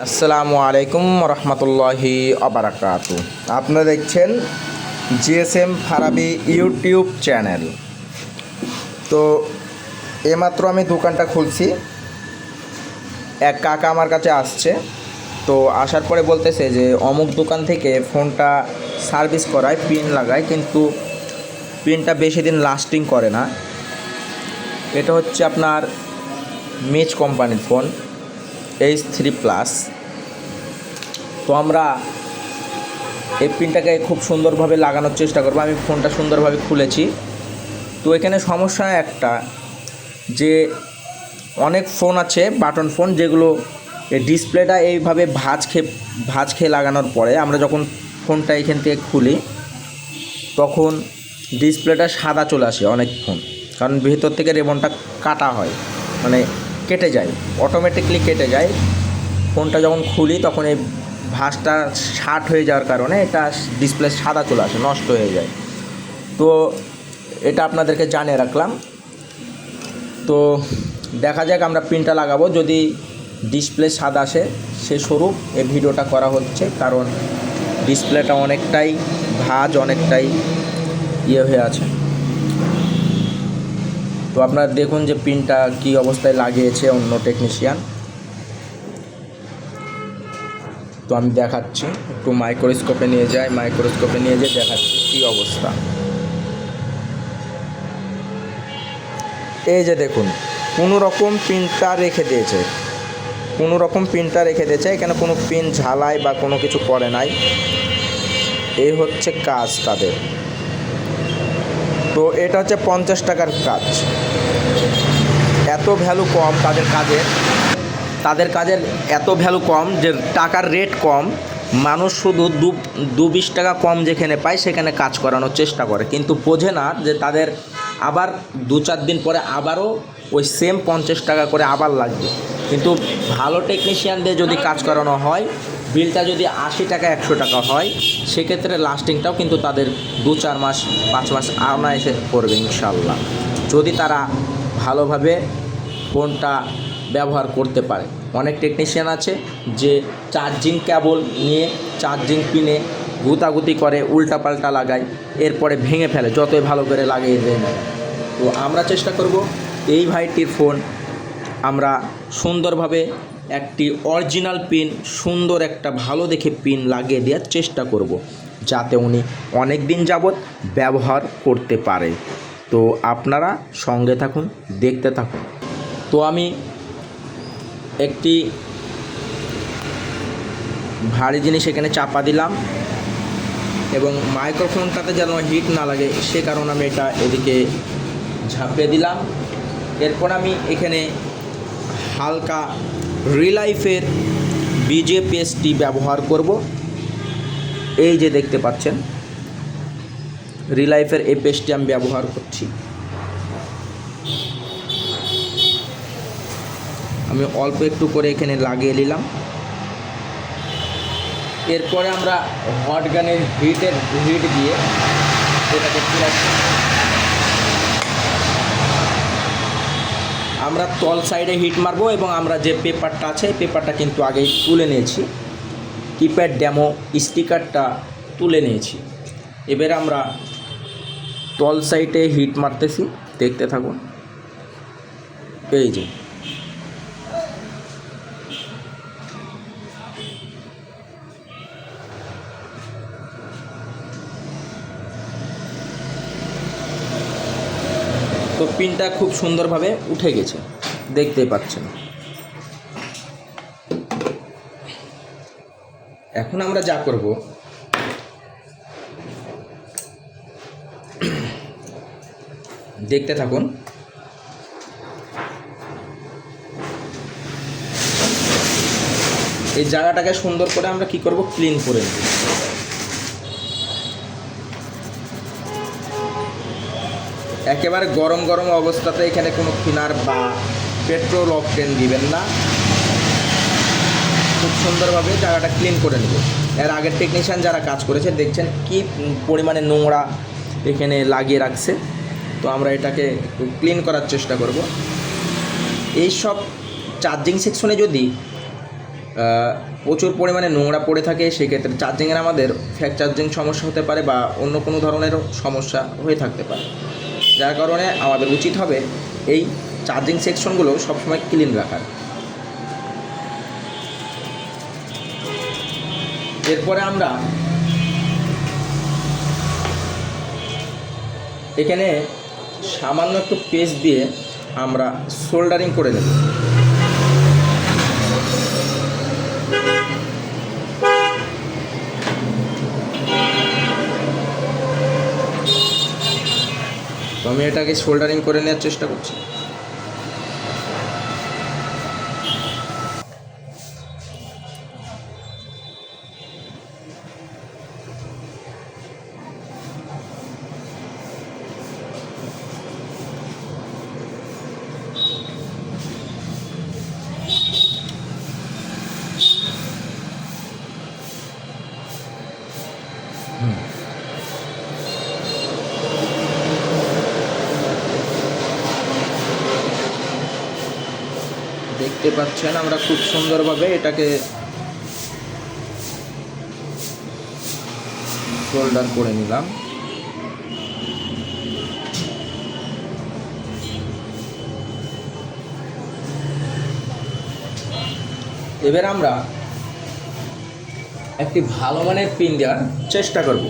আসসালামু আলাইকুম রহমতুল্লাহি আবরাকাতু। আপনারা দেখছেন জিএসএম ফারাবি ইউটিউব চ্যানেল। তো এইমাত্র আমি দোকানটা খুলছি, এক কাকা আমার কাছে আসছে। তো আসার পরে বলতেছে যে অমুক দোকান থেকে ফোনটা সার্ভিস করায়, পিন লাগায়, কিন্তু পিনটা বেশি দিন লাস্টিং করে না। এটা হচ্ছে আপনার মিচ কোম্পানির ফোন H3+। তো আমরা এই পিনটাকে খুব সুন্দরভাবে লাগানোর চেষ্টা করবো। আমি ফোনটা সুন্দরভাবে খুলেছি। তো এখানে সমস্যা একটা, যে অনেক ফোন আছে বাটন ফোন, যেগুলো এই ডিসপ্লেটা এইভাবে ভাঁজ খেয়ে লাগানোর পরে আমরা যখন ফোনটা এখান থেকে খুলি তখন ডিসপ্লেটা সাদা চলে আসে অনেক ফোন, কারণ ভেতর থেকে রেবনটা কাটা হয়, মানে কেটে যায়, অটোমেটিকলি কেটে যায়। ফোনটা যখন খুলি তখন এই ভাঁজটা শার্ট হয়ে যাওয়ার কারণে এটা ডিসপ্লে সাদা চলে আসে, নষ্ট হয়ে যায়। তো এটা আপনাদেরকে জানিয়ে রাখলাম। তো দেখা যাক, আমরা পিনটা লাগাবো, যদি ডিসপ্লে সাদা আসে সে স্বরূপ এই ভিডিওটা করা হচ্ছে, কারণ ডিসপ্লেটা অনেকটাই ভাঁজ, অনেকটাই হয়ে আছে। তো আপনারা দেখুন যে পিনটা কী অবস্থায় লাগিয়েছে অন্য টেকনিশিয়ান। তো আমি দেখাচ্ছি, একটু মাইক্রোস্কোপে নিয়ে যেয়ে দেখাচ্ছি কী অবস্থা। এই যে দেখুন, কোনো রকম পিনটা রেখে দিয়েছে, এখানে কোনো পিন ঝালাই বা কোনো কিছু করে নাই। এই হচ্ছে কাজ তাদের। তো এটা হচ্ছে 50 টাকার কাজ। এত ভ্যালু কম তাদের কাজের এত ভ্যালু কম যে টাকার রেট কম, মানুষ শুধু 2-20 টাকা কম যেখানে পায় সেখানে কাজ করানোর চেষ্টা করে, কিন্তু বোঝে না যে তাদের আবার 2-4 দিন পরে আবারও ওই সেম 50 টাকা করে আবার লাগবে। কিন্তু ভালো টেকনিশিয়ানদের যদি কাজ করানো হয়, বিলটা যদি 80 টাকা 100 টাকা হয়, সেক্ষেত্রে লাস্টিংটাও কিন্তু তাদের 2-4 মাস 5 মাস অনায়াসে পড়বে ইনশাল্লাহ, যদি তারা ভালোভাবে ফোনটা ব্যবহার করতে পারে। অনেক টেকনিশিয়ান আছে যে চার্জিং কেবল নিয়ে চার্জিং পিনে গুতাগুতি করে, উল্টাপাল্টা লাগায়, এরপরে ভেঙে ফেলে, যতই ভালো করে লাগিয়ে দেয় না। তো আমরা চেষ্টা করব এই ভাইটির ফোন আমরা সুন্দরভাবে একটি অরিজিনাল পিন, সুন্দর একটা ভালো দেখে পিন লাগিয়ে দেওয়ার চেষ্টা করব, যাতে উনি অনেক দিন যাবৎ ব্যবহার করতে পারে। তো আপনারা সঙ্গে থাকুন, দেখতে থাকুন। তো আমি একটি ভারী জিনিস এখানে চাপা দিলাম, এবং মাইক্রোফোনটাতে যেন হিট না লাগে সে কারণে আমি এটা এদিকে ঝাঁপিয়ে দিলাম। এরপর আমি এখানে হালকা রিলাইফের বিজে পেস্টটি ব্যবহার করব। এই যে দেখতে পাচ্ছেন, রিলাইফের এই পেস্টটি আমি ব্যবহার করছি। আমি অল্প একটু করে এখানে লাগিয়ে নিলাম। এরপরে আমরা হট গানের হিট দিয়ে এটাকে আমরা তল সাইডে হিট মারবো, এবং আমরা যে পেপারটা আছে এই পেপারটা কিন্তু আগেই তুলে নিয়েছি, কিপ্যাড ডেমো স্টিকারটা তুলে নিয়েছি। এবারে আমরা তল সাইডে হিট মারতেছি, দেখতে থাকুন। এই যে তো পিনটা খুব সুন্দরভাবে উঠে গেছে, দেখতে পাচ্ছেন। এখন আমরা যা করব, দেখতে থাকুন। এই জায়গাটাকে সুন্দর করে আমরা কি করব, ক্লিন করে নেব। একেবারে গরম গরম অবস্থাতে এখানে কোনো থিনার বা পেট্রোল অকটেন দিবেন না, খুব সুন্দরভাবে জায়গাটা ক্লিন করে নেব। এর আগের টেকনিশিয়ান যারা কাজ করেছে দেখছেন কি পরিমাণে নোংরা এখানে লাগিয়ে রাখছে। তো আমরা এটাকে একটু ক্লিন করার চেষ্টা করব। এই সব চার্জিং সেকশনে যদি প্রচুর পরিমাণে নোংরা পড়ে থাকে, সেক্ষেত্রে চার্জিংয়ের আমাদের ফ্যাক চার্জিং সমস্যা হতে পারে বা অন্য কোনো ধরনের সমস্যা হয়ে থাকতে পারে, যার কারণে আমাদের উচিত হবে এই চার্জিং সেকশনগুলো সবসময় ক্লিন রাখার। এরপরে আমরা এখানে সামান্য একটু পেস্ট দিয়ে আমরা সোল্ডারিং করে নেব। তো আমি এটাকে সোল্ডারিং করে নেওয়ার চেষ্টা করছি। দেখতে পাচ্ছেন আমরা খুব সুন্দরভাবে এটাকে সোল্ডার করে নিলাম। এবার আমরা একটি ভালো মানের পিন দেওয়ার চেষ্টা করব।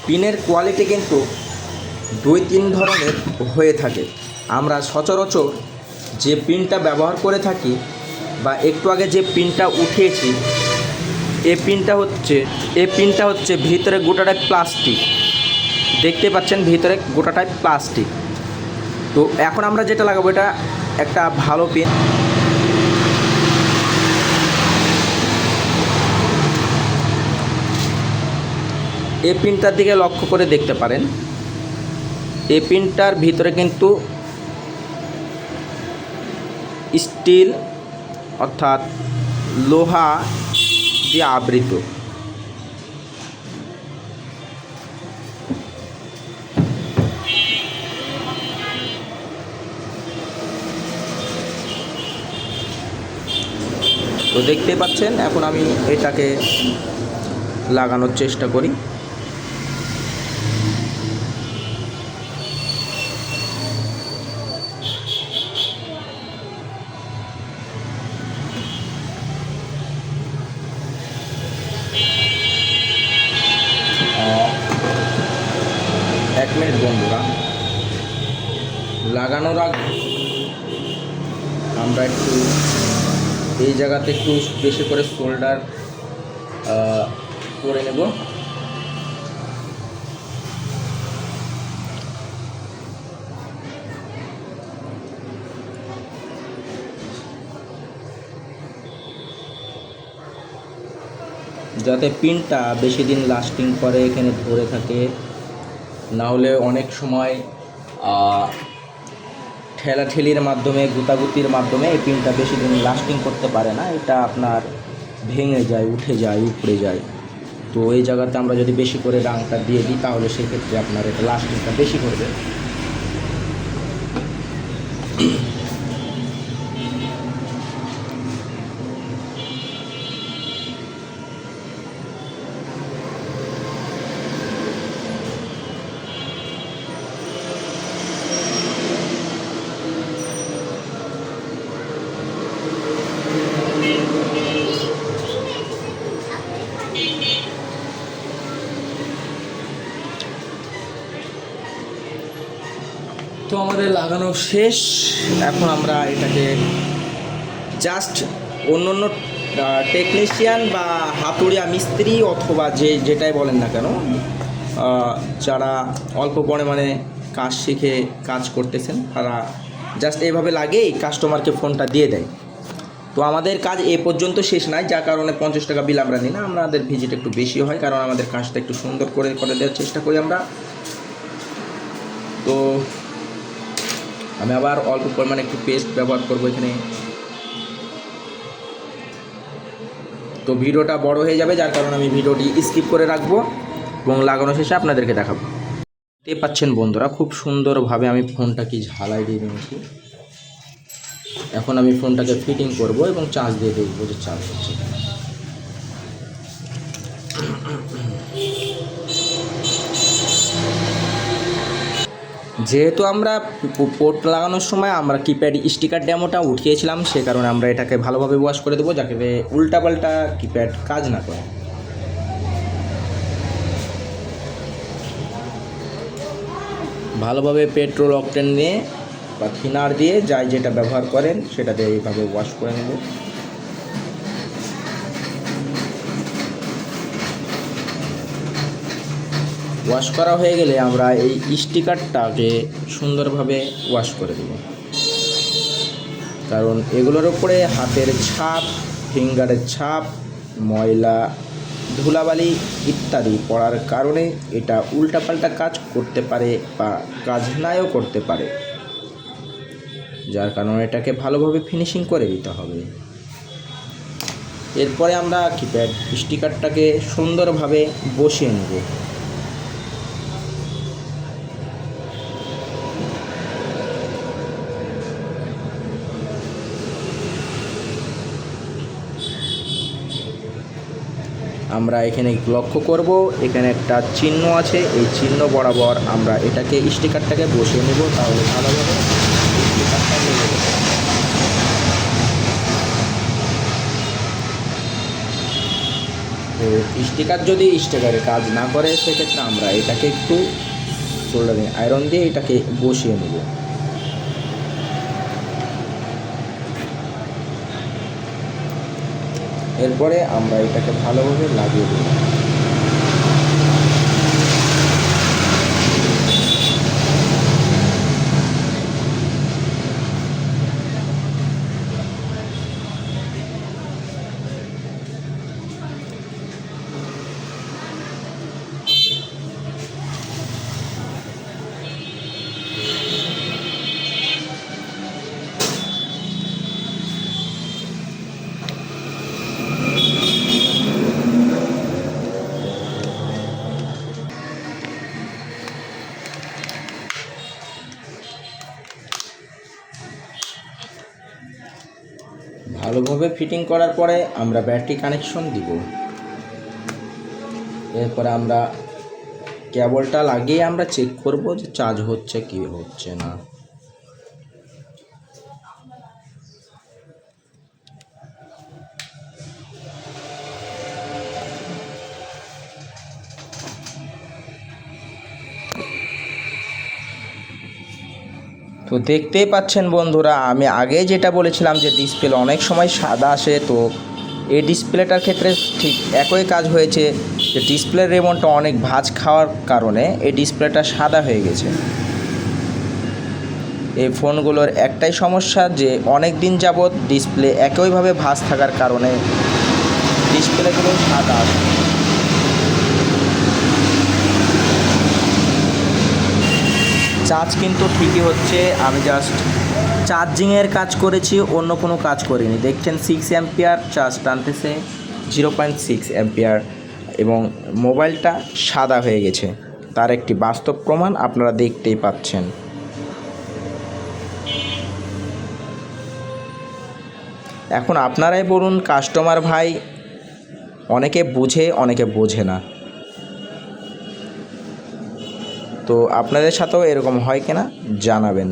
পিনের কোয়ালিটি কিন্তু 2-3 ধরনের হয়ে থাকে। আমরা সচরাচর যে পিনটা ব্যবহার করে থাকি বা একটু আগে যে পিনটা উঠিয়েছি, এই পিনটা হচ্ছে ভিতরে গোটাটাই প্লাস্টিক। দেখতে পাচ্ছেন ভিতরে গোটাটাই প্লাস্টিক। তো এখন আমরা যেটা লাগাবো এটা একটা ভালো পিন। এই পিনটার দিকে লক্ষ্য করে দেখতে পারেন, এই পিনটার ভিতরে কিন্তু স্টিল অর্থাৎ লোহা দিয়ে আবৃত। তো দেখতে পাচ্ছেন এখন আমি এটাকে লাগানোর চেষ্টা করি। এক মিনিট বন্ধুরা, লাগানোর আগে আমরা একটু এই জায়গাতে একটু বেশি করে সোল্ডার করে নেব। যাতে পিনটা বেশি দিন লাস্টিং করে, এখানে ধরে থাকে। না হলে অনেক সময় ঠেলাঠেলির মাধ্যমে, গুতাগুতির মাধ্যমে এই পিনটা বেশি দিন লাস্টিং করতে পারে না, এটা আপনার ভেঙে যায়, উঠে যায়, উপড়ে যায়। তো এই জায়গাতে আমরা যদি বেশি করে রাংটা দিয়ে দিই তাহলে সেক্ষেত্রে আপনার এটা লাস্টিংটা বেশি করবে। তো আমাদের লাগানো শেষ। এখন আমরা এটাকে জাস্ট অন্য অন্য টেকনিশিয়ান বা হাতুড়িয়া মিস্ত্রি অথবা যেটাই বলেন না কেন, যারা অল্প পরিমাণে কাজ শিখে কাজ করতেছেন তারা জাস্ট এইভাবে লাগেই কাস্টমারকে ফোনটা দিয়ে দেয়। তো আমাদের কাজ এ পর্যন্ত শেষ নয়, যার কারণে 50 টাকা বিল আমরা নিই না। আমাদের ভিজিট একটু বেশি হয়, কারণ আমাদের কাজটা একটু সুন্দর করে দেওয়ার চেষ্টা করি আমরা। তো আমি আবার অল্প পরিমাণে একটু পেস্ট ব্যবহার করবো এখানে। তো ভিডিওটা বড় হয়ে যাবে, যার কারণে আমি ভিডিওটি স্কিপ করে রাখবো এবং লাগানো শেষে আপনাদেরকে দেখাবো। দেখতে পাচ্ছেন বন্ধুরা, খুব সুন্দরভাবে আমি ফোনটা কি ঝালাই দিয়ে নিয়েছি। এখন আমি ফোনটাকে ফিটিং করব এবং চার্জ দিয়ে দেখব যে চার্জ হচ্ছে। যেহেতু আমরা পোর্ট লাগানোর সময় আমরা কিপ্যাড স্টিকার ডেমোটা উঠিয়েছিলাম, সে কারণে আমরা এটাকে ভালোভাবে ওয়াশ করে দেবো, যাতে উল্টাপাল্টা কিপ্যাড কাজ না করে। ভালোভাবে পেট্রোল অকটেন দিয়ে বা থিনার দিয়ে যাই যেটা ব্যবহার করেন সেটা দিয়ে এইভাবে ওয়াশ করে নেব। ওয়াশ করা হয়ে গেলে আমরা এই স্টিকারটাকে সুন্দরভাবে ওয়াশ করে দেব, কারণ এগুলোর উপরে হাতের ছাপ, ফিঙ্গারের ছাপ, ময়লা, ধুলাবালি ইত্যাদি পড়ার কারণে এটা উল্টাপাল্টা কাজ করতে পারে বা কাজ নাও করতে পারে, যার কারণে এটাকে ভালোভাবে ফিনিশিং করে দিতে হবে। এরপরে আমরা কিপ্যাড স্টিকারটাকে সুন্দরভাবে বসিয়ে নেব। আমরা এখানে লক্ষ্য করব, এখানে একটা চিহ্ন আছে, এই চিহ্ন বরাবর আমরা এটাকে স্টিকারটাকে বসিয়ে নেব, তাহলে ভালোভাবে স্টিকারটা লেগে যাবে। তো স্টিকার যদি স্টিকারে কাজ না করে সেক্ষেত্রে আমরা এটাকে একটু সোল্ডারিং আয়রন দিয়ে এটাকে বসিয়ে নেব। এরপরে আমরা এটাকে ভালোভাবে লাগিয়ে দেব। ভালোভাবে ফিটিং করার পরে আমরা ব্যাটারি কানেকশন দিব। এরপরে আমরা কেবলটা লাগিয়ে আমরা চেক করব যে চার্জ হচ্ছে কি হচ্ছে না। তো দেখতেই পাচ্ছেন বন্ধুরা, আমি আগে যেটা বলেছিলাম যে ডিসপ্লে অনেক সময় সাদা আসে, তো এই ডিসপ্লেটার ক্ষেত্রে ঠিক একই কাজ হয়েছে, যে ডিসপ্লের রিমোটটা অনেক ভাঁজ খাওয়ার কারণে এই ডিসপ্লেটা সাদা হয়ে গেছে। এই ফোনগুলোর একটাই সমস্যা যে অনেক দিন যাবৎ ডিসপ্লে একইভাবে ভাঁজ থাকার কারণে ডিসপ্লেগুলো সাদা আসে। চার্জ কিন্তু ঠিকই হচ্ছে, আমি জাস্ট চার্জিংয়ের কাজ করেছি, অন্য কোনো কাজ করিনি। দেখছেন 6 অ্যাম্পিয়ার চার্জ টানতেছে, 0.6 অ্যাম্পিয়ার, এবং মোবাইলটা সাদা হয়ে গেছে, তার একটি বাস্তব প্রমাণ আপনারা দেখতেই পাচ্ছেন। এখন আপনারাই বলুন কাস্টমার ভাই, অনেকে বুঝে অনেকে বোঝে না, তো আপনাদের সাথেও এরকম হয় কিনা জানাবেন।